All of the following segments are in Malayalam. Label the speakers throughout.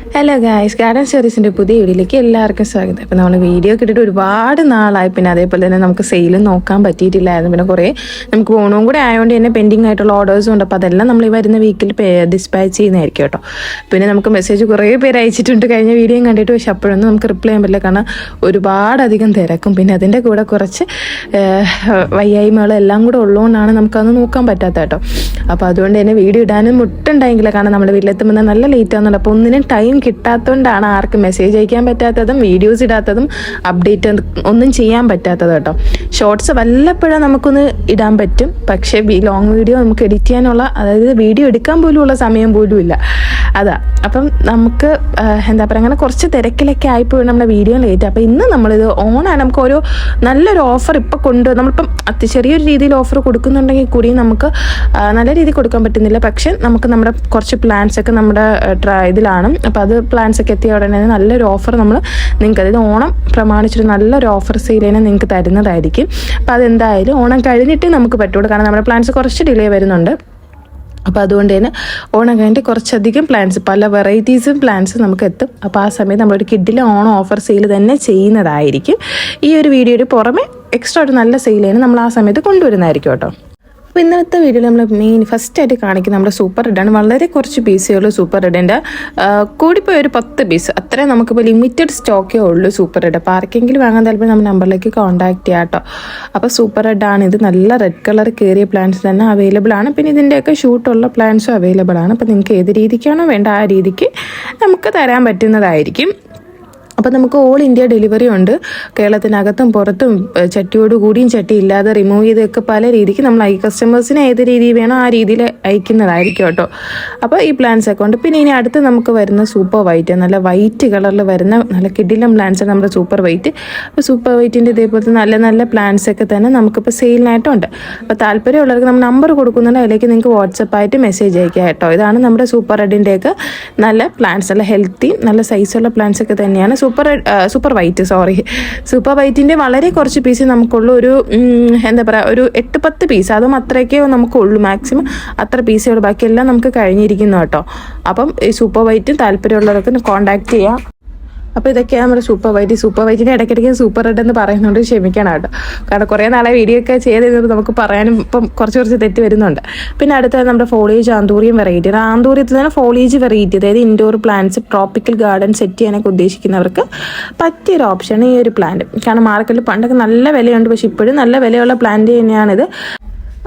Speaker 1: ഹലോ ഗായ്സ്, ഗാർഡൻ സ്റ്റോറീസിൻ്റെ പുതിയ വീഡിയോയിലേക്ക് എല്ലാവർക്കും സ്വാഗതം. അപ്പോൾ നമ്മൾ വീഡിയോ കിട്ടിയിട്ട് ഒരുപാട് നാളായി. പിന്നെ അതേപോലെ തന്നെ നമുക്ക് സെയിലും നോക്കാൻ പറ്റിയിട്ടില്ലായിരുന്നു. പിന്നെ കുറേ നമുക്ക് ഓണവും കൂടെ ആയതുകൊണ്ട് തന്നെ പെൻഡിങ് ആയിട്ടുള്ള ഓർഡേഴ്സും ഉണ്ട്. അപ്പോൾ അതെല്ലാം നമ്മൾ ഈ വരുന്ന വീക്കിൽ ഡിസ്പാച്ച് ചെയ്യുന്നതായിരിക്കും കേട്ടോ. പിന്നെ നമുക്ക് മെസ്സേജ് കുറേ പേര് അയച്ചിട്ടുണ്ട് കഴിഞ്ഞ വീഡിയോയും കണ്ടിട്ട്. പക്ഷെ അപ്പോഴൊന്നും നമുക്ക് റിപ്ലൈ ചെയ്യാൻ പറ്റില്ല, കാരണം ഒരുപാടധികം തിരക്കും പിന്നെ അതിൻ്റെ കൂടെ കുറച്ച് വയ്യായ്മകളും എല്ലാം കൂടെ ഉള്ളതുകൊണ്ടാണ് നമുക്കത് നോക്കാൻ പറ്റാത്ത കേട്ടോ. അപ്പോൾ അതുകൊണ്ട് തന്നെ വീഡിയോ ഇടാനും മുട്ടുണ്ടായെങ്കില, കാരണം നമ്മുടെ വീട്ടിലെത്തുമ്പോൾ നല്ല ലേറ്റ് ആകുന്നുണ്ട്. അപ്പോൾ ഒന്നിനും ടൈം കിട്ടാത്തതുകൊണ്ടാണ് ആർക്കും മെസ്സേജ് അയക്കാൻ പറ്റാത്തതും വീഡിയോസ് ഇടാത്തതും അപ്ഡേറ്റ് ഒന്നും ചെയ്യാൻ പറ്റാത്തത് കേട്ടോ. ഷോർട്സ് വല്ലപ്പോഴും നമുക്കൊന്ന് ഇടാൻ പറ്റും, പക്ഷേ ലോങ് വീഡിയോ നമുക്ക് എഡിറ്റ് ചെയ്യാനുള്ള, അതായത് വീഡിയോ എടുക്കാൻ പോലുമുള്ള സമയം പോലും ഇല്ല. അതാ അപ്പം നമുക്ക് എന്താ പറയുക, അങ്ങനെ കുറച്ച് തിരക്കിലൊക്കെ ആയിപ്പോയി നമ്മുടെ വീഡിയോ ലേറ്റ്. അപ്പോൾ ഇന്ന് നമ്മളിത് ഓണാണ്, നമുക്ക് ഒരു നല്ലൊരു ഓഫർ ഇപ്പം നമ്മളിപ്പം ചെറിയൊരു രീതിയിൽ ഓഫർ കൊടുക്കുന്നുണ്ടെങ്കിൽ കൂടി നമുക്ക് നല്ല രീതിയിൽ കൊടുക്കാൻ പറ്റുന്നില്ല. പക്ഷെ നമുക്ക് നമ്മുടെ കുറച്ച് പ്ലാൻസ് ഒക്കെ നമ്മുടെ ഇതിലാണ്. അപ്പോൾ അത് പ്ലാൻസ് ഒക്കെ എത്തിയ ഉടനെ നല്ലൊരു ഓഫർ നമ്മൾ നിങ്ങൾക്ക്, അതായത് ഓണം പ്രമാണിച്ചൊരു നല്ലൊരു ഓഫർ സെയിൽ തന്നെ നിങ്ങൾക്ക് തരുന്നതായിരിക്കും. അപ്പോൾ അതെന്തായാലും ഓണം കഴിഞ്ഞിട്ടേ നമുക്ക് പറ്റുള്ളൂ, കാരണം നമ്മുടെ പ്ലാൻസ് കുറച്ച് ഡിലേ വരുന്നുണ്ട്. അപ്പോൾ അതുകൊണ്ട് തന്നെ ഓണം കഴിഞ്ഞിട്ട് കുറച്ചധികം പ്ലാൻസ്, പല വെറൈറ്റീസും പ്ലാൻസ് നമുക്ക് എത്തും. അപ്പോൾ ആ സമയത്ത് നമ്മളൊരു കിഡിലെ ഓണം ഓഫർ സെയിൽ തന്നെ ചെയ്യുന്നതായിരിക്കും. ഈ ഒരു വീഡിയോയുടെ പുറമെ എക്സ്ട്രാ ഒരു നല്ല സെയിൽ തന്നെ നമ്മൾ ആ സമയത്ത് കൊണ്ടുവരുന്നതായിരിക്കും കേട്ടോ. അപ്പോൾ ഇന്നത്തെ വീഡിയോയിൽ നമ്മൾ ഫസ്റ്റായിട്ട് കാണിക്കുന്നത് നമ്മുടെ സൂപ്പർ റെഡാണ്. വളരെ കുറച്ച് പീസേ ഉള്ളൂ സൂപ്പർ റെഡിൻ്റെ, കൂടിപ്പോയി ഒരു 10 പീസ് അത്രയും നമുക്കിപ്പോൾ ലിമിറ്റഡ് സ്റ്റോക്കേ ഉള്ളൂ സൂപ്പർ റെഡ്. അപ്പോൾ ആർക്കെങ്കിലും വാങ്ങാൻ താല്പര്യം നമ്മുടെ നമ്പറിലേക്ക് കോൺടാക്ട് ചെയ്യാം കേട്ടോ. അപ്പോൾ സൂപ്പർ റെഡാണ് ഇത്, നല്ല റെഡ് കളർ കയറിയ പ്ലാന്റ്സ് തന്നെ അവൈലബിൾ ആണ്. പിന്നെ ഇതിൻ്റെയൊക്കെ ഷൂട്ടുള്ള പ്ലാന്റ്സും അവൈലബിൾ ആണ്. അപ്പോൾ നിങ്ങൾക്ക് ഏത് രീതിക്കാണോ വേണ്ട ആ രീതിക്ക് നമുക്ക് തരാൻ പറ്റുന്നതായിരിക്കും. അപ്പോൾ നമുക്ക് ഓൾ ഇന്ത്യ ഡെലിവറി ഉണ്ട്. കേരളത്തിനകത്തും പുറത്തും, ചട്ടിയോട് കൂടിയും ചട്ടി ഇല്ലാതെ റിമൂവ് ചെയ്തൊക്കെ പല രീതിക്ക് നമ്മൾ കസ്റ്റമേഴ്സിന് ഏത് രീതിയിൽ വേണോ ആ രീതിയിൽ അയക്കുന്നതായിരിക്കും കേട്ടോ. അപ്പോൾ ഈ പ്ലാൻസ് ഒക്കെ ഉണ്ട്. പിന്നെ ഇനി അടുത്ത് നമുക്ക് വരുന്ന സൂപ്പർ വൈറ്റ്, നല്ല വൈറ്റ് കളറിൽ വരുന്ന നല്ല കിഡിലം പ്ലാൻസ് ആണ് നമ്മുടെ സൂപ്പർ വൈറ്റ്. അപ്പോൾ സൂപ്പർ വൈറ്റിൻ്റെ ഇതേപോലത്തെ നല്ല നല്ല പ്ലാൻസ് ഒക്കെ തന്നെ നമുക്കിപ്പോൾ സെയിലിനായിട്ടുണ്ട്. അപ്പോൾ താല്പര്യമുള്ളവർക്ക് നമ്മൾ നമ്പർ കൊടുക്കുന്നുണ്ട്, അതിലേക്ക് നിങ്ങൾക്ക് വാട്സപ്പായിട്ട് മെസ്സേജ് അയക്കാം കേട്ടോ. ഇതാണ് നമ്മുടെ സൂപ്പർ റെഡിൻ്റെയൊക്കെ നല്ല പ്ലാൻസ്, നല്ല ഹെൽത്തി നല്ല സൈസുള്ള പ്ലാൻസ് ഒക്കെ തന്നെയാണ്. സൂപ്പർ വൈറ്റിൻ്റെ വളരെ കുറച്ച് പീസ് നമുക്കുള്ളൂ. ഒരു എന്താ പറയുക, ഒരു 8-10 പീസ്, അതും അത്രയൊക്കെ നമുക്കുള്ളൂ. മാക്സിമം അത്ര പീസേ ഉള്ളൂ, ബാക്കിയെല്ലാം നമുക്ക് കഴിഞ്ഞിരിക്കുന്നു കേട്ടോ. അപ്പം ഈ സൂപ്പർ വൈറ്റ് താല്പര്യമുള്ളവർക്ക് കോൺടാക്ട് ചെയ്യാം. അപ്പോൾ ഇതൊക്കെയാണ് നമ്മുടെ സൂപ്പർ വൈറ്റിൻ്റെ ഇടയ്ക്കിടയ്ക്ക് സൂപ്പർ റെഡ് എന്ന് പറയുന്നുണ്ട്, ക്ഷമിക്കണം കേട്ടോ. കാരണം കുറേ നാളെ വീഡിയോ ഒക്കെ ചെയ്ത് നമുക്ക് പറയാനും ഇപ്പം കുറച്ച് തെറ്റ് വരുന്നുണ്ട്. പിന്നെ അടുത്തത് നമ്മുടെ ഫോളിയേജ് ആന്തൂറിയം വെറൈറ്റി. ആന്തൂറിയത്തിൽ തന്നെ ഫോളിയേജ് വെറൈറ്റി, അതായത് indoor plants tropical garden set ചെയ്യാനൊക്കെ ഉദ്ദേശിക്കുന്നവർക്ക് പറ്റിയൊരു ഓപ്ഷനാണ് ഈ ഒരു പ്ലാന്റ്. കാരണം മാർക്കറ്റിൽ പണ്ടൊക്കെ നല്ല വിലയുണ്ട്, പക്ഷെ ഇപ്പോഴും നല്ല വിലയുള്ള പ്ലാന്റ് തന്നെയാണിത്.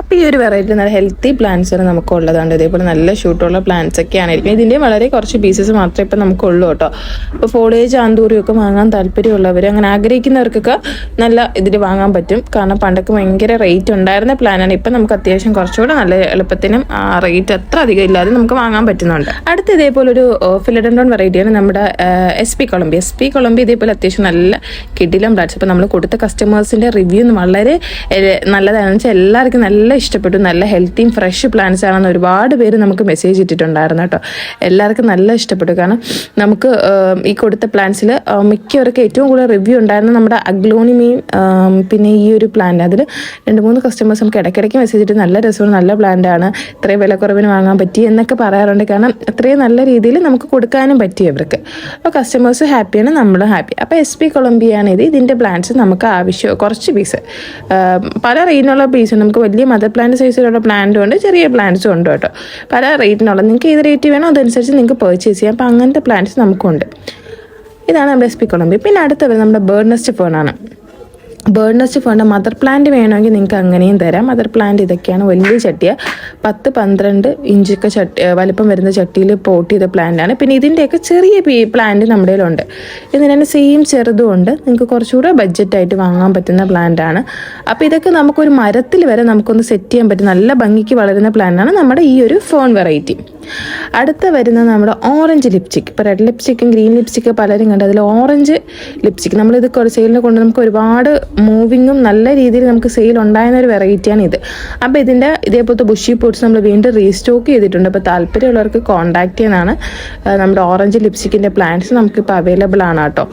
Speaker 1: അപ്പോൾ ഈ ഒരു വെറൈറ്റി നല്ല ഹെൽത്തി പ്ലാന്റ്സ് നമുക്കുള്ളതാണ്. ഇതേപോലെ നല്ല ഷൂട്ടുള്ള പ്ലാന്റ്സ് ഒക്കെയാണ് ഇരിക്കുന്നത്. ഇതിൻ്റെ വളരെ കുറച്ച് പീസസ് മാത്രമേ ഇപ്പം നമുക്കുള്ളൂ കേട്ടോ. അപ്പോൾ ഫോളിയേജ് ആന്തൂറിയൊക്കെ വാങ്ങാൻ താല്പര്യമുള്ളവർ, അങ്ങനെ ആഗ്രഹിക്കുന്നവർക്കൊക്കെ നല്ല ഇതിൽ വാങ്ങാൻ പറ്റും. കാരണം പണ്ടൊക്കെ ഭയങ്കര റേറ്റ് ഉണ്ടായിരുന്ന പ്ലാനാണ്. ഇപ്പം നമുക്ക് അത്യാവശ്യം കുറച്ചുകൂടെ നല്ല എളുപ്പത്തിനും റേറ്റ് അത്ര അധികം ഇല്ലാതെ നമുക്ക് വാങ്ങാൻ പറ്റുന്നുണ്ട്. അടുത്ത ഇതേപോലെ ഒരു ഫിലഡൻഡ്രോൺ വെറൈറ്റിയാണ് നമ്മുടെ SP കൊളംബി. ഇതേപോലെ അത്യാവശ്യം നല്ല കിഡിലും പ്ലാന്റ്സ്. അപ്പോൾ നമ്മൾ കൊടുത്ത കസ്റ്റമേഴ്സിൻ്റെ റിവ്യൂ വളരെ നല്ലതാണെന്ന് വെച്ചാൽ എല്ലാവർക്കും നല്ല ഇഷ്ടപ്പെട്ടു. നല്ല ഹെൽത്തിയും ഫ്രഷ് പ്ലാന്റ്സ് ആണെന്ന് ഒരുപാട് പേര് നമുക്ക് മെസ്സേജ് ഇട്ടിട്ടുണ്ടായിരുന്നു കേട്ടോ. എല്ലാവർക്കും നല്ല ഇഷ്ടപ്പെട്ടു. കാരണം നമുക്ക് ഈ കൊടുത്ത പ്ലാന്റ്സിൽ മിക്കവർക്ക് ഏറ്റവും കൂടുതൽ റിവ്യൂ ഉണ്ടായിരുന്ന നമ്മുടെ അഗ്ലോണിമയും പിന്നെ ഈ ഒരു പ്ലാന്റ്, അതിൽ 2-3 കസ്റ്റമേഴ്സ് നമുക്ക് ഇടയ്ക്കിടയ്ക്ക് മെസ്സേജ് ഇട്ട് നല്ല രസമാണ്, നല്ല പ്ലാന്റ് ആണ്, ഇത്രയും വിലക്കുറവിന് വാങ്ങാൻ പറ്റി എന്നൊക്കെ പറയാറുണ്ട്. കാരണം അത്രയും നല്ല രീതിയിൽ നമുക്ക് കൊടുക്കാനും പറ്റി അവർക്ക്. അപ്പോൾ കസ്റ്റമേഴ്സ് ഹാപ്പിയാണ്, നമ്മളും ഹാപ്പി. അപ്പോൾ SP കൊളംബിയാണ് ഇത്. ഇതിൻ്റെ പ്ലാന്റ്സ് നമുക്ക് ആവശ്യം കുറച്ച് പീസ്, പല റേറ്റിനുള്ള പീസ്, നമുക്ക് വലിയ മദർ പ്ലാന്റ് സൈസിലുള്ള പ്ലാന്റും ഉണ്ട്, ചെറിയ പ്ലാന്റ്സും ഉണ്ട് കേട്ടോ. പല റേറ്റിനുള്ള, നിങ്ങൾക്ക് ഏത് റേറ്റ് വേണോ അതനുസരിച്ച് നിങ്ങൾക്ക് പർച്ചേസ് ചെയ്യാം. അപ്പോൾ അങ്ങനത്തെ പ്ലാന്റ്സ് നമുക്കുണ്ട്. ഇതാണ് നമ്മുടെ SP കൊളംബി. പിന്നെ അടുത്തത് നമ്മുടെ ബേർഡ് നെസ്റ്റ് ഫേണാണ്. ബേർഡ് നെസ്റ്റ് ഫേണിൻ്റെ മദർ പ്ലാന്റ് വേണമെങ്കിൽ നിങ്ങൾക്ക് അങ്ങനെയും തരാം. മദർ പ്ലാന്റ് ഇതൊക്കെയാണ്, വലിയ ചട്ടിയാണ്, 10-12 ഇഞ്ചൊക്കെ വലിപ്പം വരുന്ന ചട്ടിയിൽ പോട്ട് ചെയ്ത പ്ലാന്റാണ്. പിന്നെ ഇതിൻ്റെയൊക്കെ ചെറിയ പ്ലാന്റ് നമ്മുടെ കയ്യിലുണ്ട്. ഇതിന് സെയിം ചെറുതും ഉണ്ട്, നിങ്ങൾക്ക് കുറച്ചുകൂടെ ബഡ്ജറ്റായിട്ട് വാങ്ങാൻ പറ്റുന്ന പ്ലാന്റാണ്. അപ്പോൾ ഇതൊക്കെ നമുക്കൊരു മരത്തിൽ വരെ നമുക്കൊന്ന് സെറ്റ് ചെയ്യാൻ പറ്റും, നല്ല ഭംഗിക്ക് വളരുന്ന പ്ലാന്റാണ് നമ്മുടെ ഈ ഒരു ഫേൺ വെറൈറ്റി. അടുത്ത വരുന്നത് നമ്മുടെ ഓറഞ്ച് ലിപ്സ്റ്റിക്. ഇപ്പോൾ റെഡ് ലിപ്സ്റ്റിക്കും ഗ്രീൻ ലിപ്സ്റ്റിക്കും പലരും കണ്ട്, അതിൽ ഓറഞ്ച് ലിപ്സ്റ്റിക് നമ്മളിത് സെയിലിനെ കൊണ്ട് നമുക്ക് ഒരുപാട് മൂവിങ്ങും നല്ല രീതിയിൽ നമുക്ക് സെയിൽ ഉണ്ടായിരുന്ന ഒരു വെറൈറ്റിയാണ് ഇത്. അപ്പോൾ ഇതിൻ്റെ ഇതേപോലത്തെ ബുഷി പോട്ട്സ് നമ്മൾ വീണ്ടും റീസ്റ്റോക്ക് ചെയ്തിട്ടുണ്ട്. അപ്പോൾ താല്പര്യമുള്ളവർക്ക് കോൺടാക്ട് ചെയ്യുന്നതാണ്. നമ്മുടെ ഓറഞ്ച് ലിപ്സ്റ്റിക്കിൻ്റെ പ്ലാന്റ്സ് നമുക്കിപ്പോൾ അവൈലബിൾ ആണ് കേട്ടോ.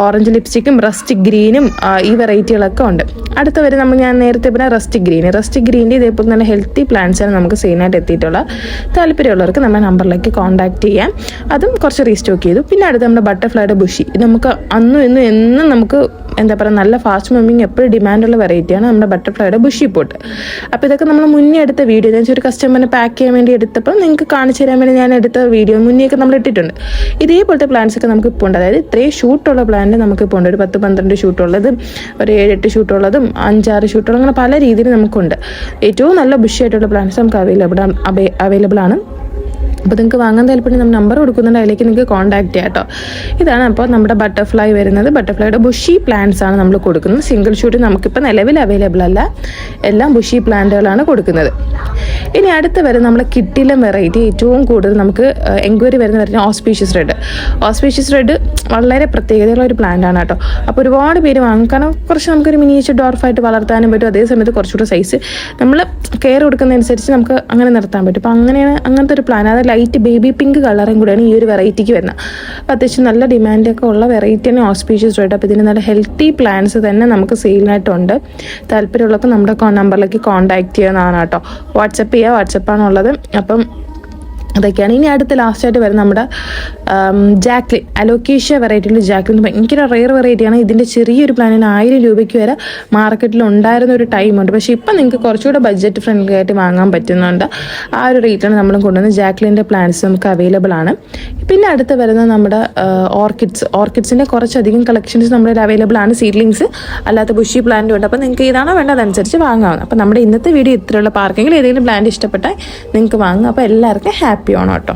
Speaker 1: ഓറഞ്ച് ലിപ്സ്റ്റിക്കും റസ്റ്റിക് ഗ്രീനും ഈ വെറൈറ്റികളൊക്കെ ഉണ്ട്. അടുത്ത വരെ ഞാൻ നേരത്തെ പറഞ്ഞ റസ്റ്റിക് ഗ്രീൻ്റെ ഇതേപോലെ നല്ല ഹെൽത്തി പ്ലാന്റ്സാണ് നമുക്ക് സെയിനായിട്ട് എത്തിയിട്ടുള്ള. താല്പര്യമുള്ളവർക്ക് എല്ലാവർക്കും നമ്മുടെ നമ്പറിലേക്ക് കോൺടാക്ട് ചെയ്യാം. അതും കുറച്ച് റീസ്റ്റോക്ക് ചെയ്തു. പിന്നെ അടുത്ത് നമ്മുടെ ബട്ടർഫ്ലൈയുടെ ബുഷി. ഇത് നമുക്ക് അന്നും ഇന്നും എന്നും നമുക്ക് എന്താ പറയുക നല്ല ഫാസ്റ്റ് മൂവിങ് എപ്പോഴും ഡിമാൻഡുള്ള വെറൈറ്റിയാണ് നമ്മുടെ ബട്ടർഫ്ലൈയുടെ ബുഷി പോട്ട്. അപ്പോൾ ഇതൊക്കെ നമ്മൾ മുന്നേ എടുത്ത വീഡിയോ എന്ന് വെച്ചാൽ ഒരു കസ്റ്റമറിനെ പാക്ക് ചെയ്യാൻ വേണ്ടി എടുത്തപ്പോൾ നിങ്ങൾക്ക് കാണിച്ചു തരാൻ വേണ്ടി ഞാൻ എടുത്ത വീഡിയോ മുന്നേയൊക്കെ നമ്മൾ ഇട്ടിട്ടുണ്ട്. ഇതേപോലത്തെ പ്ലാന്റ്സ് ഒക്കെ നമുക്ക് ഇപ്പോൾ ഉണ്ട്. അതായത് ഇത്രയും ഷൂട്ടുള്ള പ്ലാന്റ് നമുക്കിപ്പോൾ ഉണ്ട്. ഒരു 10-12 ഷൂട്ടുള്ളതും ഒരു 7-8 ഷൂട്ടുള്ളതും 5-6 ഷൂട്ടുള്ള അങ്ങനെ പല രീതിയിൽ നമുക്കുണ്ട്. ഏറ്റവും നല്ല ബുഷി ആയിട്ടുള്ള പ്ലാന്റ്സ് നമുക്ക് അവൈലബിൾ ആണ്. അപ്പോൾ നിങ്ങൾക്ക് വാങ്ങാൻ താല്പര്യം നമ്മൾ നമ്പർ കൊടുക്കുന്നുണ്ട്, അതിലേക്ക് നിങ്ങൾക്ക് കോൺടാക്ട് ചെയ്യാം കേട്ടോ. ഇതാണ് അപ്പോൾ നമ്മുടെ ബട്ടർഫ്ലൈ വരുന്നത്. ബട്ടർഫ്ലൈയുടെ ബുഷി പ്ലാന്റ്സ് ആണ് നമ്മൾ കൊടുക്കുന്നത്. സിംഗിൾ ഷൂട്ട് നമുക്കിപ്പോൾ നിലവിൽ അവൈലബിൾ അല്ല, എല്ലാം ബുഷി പ്ലാന്റുകളാണ് കൊടുക്കുന്നത്. ഇനി അടുത്ത് വരുന്ന നമ്മൾ കിട്ടിലം വെറൈറ്റി ഏറ്റവും കൂടുതൽ നമുക്ക് എൻക്വയറി വരുന്ന വരുന്ന ഓസ്പീഷ്യസ് റെഡ്. ഓസ്പീഷ്യസ് റെഡ് വളരെ പ്രത്യേകതയുള്ള ഒരു പ്ലാന്റ് ആണ് കേട്ടോ. അപ്പോൾ ഒരുപാട് പേര് വാങ്ങും. കാരണം കുറച്ച് നമുക്കൊരു മിനിയേച്ചർ ഡോർഫായിട്ട് വളർത്താനും പറ്റും. അതേ സമയത്ത് കുറച്ചുകൂടെ സൈസ് നമ്മൾ കെയർ കൊടുക്കുന്നതനുസരിച്ച് നമുക്ക് അങ്ങനെ നിർത്താൻ പറ്റും. അപ്പോൾ അങ്ങനത്തെ ഒരു പ്ലാൻ, അത് ലൈറ്റ് ബേബി പിങ്ക് കളറും കൂടെയാണ് ഈ ഒരു വെറൈറ്റിക്ക് വരുന്നത്. അപ്പോൾ അത്യാവശ്യം നല്ല ഡിമാൻഡൊക്കെ ഉള്ള വെറൈറ്റിയാണ് ഓസ്പീഷ്യസ് റെഡ്. അപ്പോൾ ഇതിന് നല്ല ഹെൽത്തി പ്ലാന്റ്സ് തന്നെ നമുക്ക് സെയിലിനായിട്ടുണ്ട്. താല്പര്യമുള്ളപ്പോൾ നമ്മുടെ നമ്പറിലേക്ക് കോൺടാക്ട് ചെയ്യുന്നതാണ് കേട്ടോ. വാട്സപ്പാണുള്ളത്. അപ്പം അതൊക്കെയാണ്. ഇനി അടുത്ത് ലാസ്റ്റായിട്ട് വരുന്ന നമ്മുടെ ജാക്ലിൻ, അലോക്കേഷ്യ വെറൈറ്റിയിൽ ജാക്ലിൻ ഭയങ്കര റെയർ വെറൈറ്റിയാണ്. ഇതിൻ്റെ ചെറിയൊരു പ്ലാനിന് 1000 രൂപയ്ക്ക് വരെ മാർക്കറ്റിൽ ഉണ്ടായിരുന്ന ഒരു ടൈമുണ്ട്. പക്ഷേ ഇപ്പം നിങ്ങൾക്ക് കുറച്ചുകൂടെ ബഡ്ജറ്റ് ഫ്രണ്ട്ലി ആയിട്ട് വാങ്ങാൻ പറ്റുന്നുണ്ട്. ആ ഒരു റേറ്റാണ് നമ്മൾ കൊണ്ടുവന്നത്. ജാക്ലിൻ്റെ പ്ലാന്റ്സ് നമുക്ക് അവൈലബിൾ ആണ്. പിന്നെ അടുത്ത് വരുന്ന നമ്മുടെ ഓർക്കിഡ്സിൻ്റെ കുറച്ചധികം കളക്ഷൻസ് നമ്മുടെ അവൈലബിൾ ആണ്. സീഡ്ലിങ്സ് അല്ലാത്ത ബുഷി പ്ലാന്റും ഉണ്ട്. അപ്പോൾ നിങ്ങൾക്ക് ഏതാണോ വേണ്ടത് അതനുസരിച്ച് വാങ്ങാവുന്നത്. അപ്പോൾ നമ്മുടെ ഇന്നത്തെ വീഡിയോ ഇത്രയുള്ള പാർക്കെങ്കിലും ഏതെങ്കിലും പ്ലാന്റ് ഇഷ്ടപ്പെട്ടാൽ നിങ്ങൾക്ക് വാങ്ങാം. അപ്പോൾ എല്ലാവർക്കും ഹാപ്പി ആണോ കേട്ടോ.